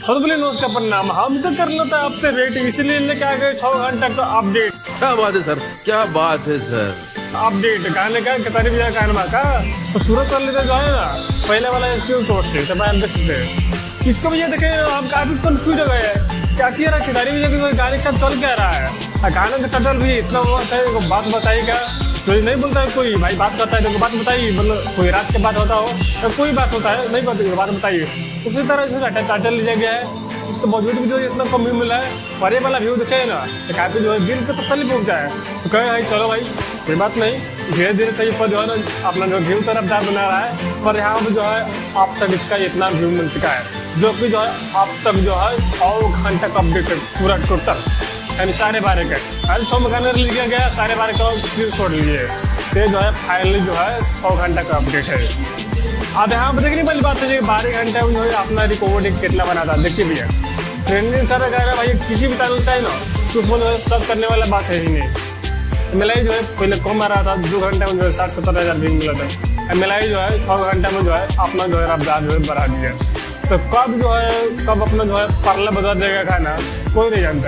बोले उसका परिणाम हम तो कर लेता आपसे रेट, इसलिए लेके आ गए 6 घंटा का अपडेट। क्या बात है सर, क्या बात है सर। अपडेट गाने का कतारी भी कानमा का तो सूरत वाले जो है ना पहले वाला स्क्रीनशॉट से तो मैं देख सकते हैं। इसको भी ये देखे हम काफी कंफ्यूज हो गए हैं, क्या किया रहा खिसारी भी गाने के साथ चल क्या रहा है। गाने का टटल भी इतना बहुत है, बात बताइएगा तो नहीं बोलता है कोई भाई, बात करता है तो बात बताइए, मतलब कोई राज के बात होता हो तो कोई बात होता है नहीं बताइए, बात बताइए। उसी तरह से टाइटल लिया गया है, उसके बावजूद भी जो इतना कम व्यू मिला है। और ये वाला व्यू देखे ना तो काफी जो है दिल पे तो चल ही पहुँचा है। तो कहे भाई चलो भाई कोई बात नहीं, धीरे धीरे सही पर जो है ना अपना जो व्यू तरफदार बना रहा है। पर यहाँ पर जो है अब तक इसका इतना व्यू मिल चुका है, जो कि जो है अब तक जो है 6 घंटा का अपडेट है पूरा टोटल, यानी 12:30 का। आज 6 गाने लिया गया, 12:30 का स्क्रीन शॉट लिए तो जो है फाइनली जो है 6 घंटा का अपडेट है। अब यहाँ पर देखने वाली बात है जो 12 घंटे में जो है अपना रिकॉर्डिंग कितना बना था देखिए भैया। ट्रेंडिंग सारा कह रहा है भाई किसी भी चैनल से है ना तो उसमें जो है सब करने वाला बात है ही नहीं। एमएलआई जो है पहले कम आ रहा था, 2 घंटे में जो है 60-70 हज़ार व्यू मिला था। एमएलआई जो है 6 घंटे में जो है अपना जो है रफ्तार जो है बढ़ा दिया। तो कब जो है कब अपना जो है परला बदल देगा खाना कोई नहीं जानता।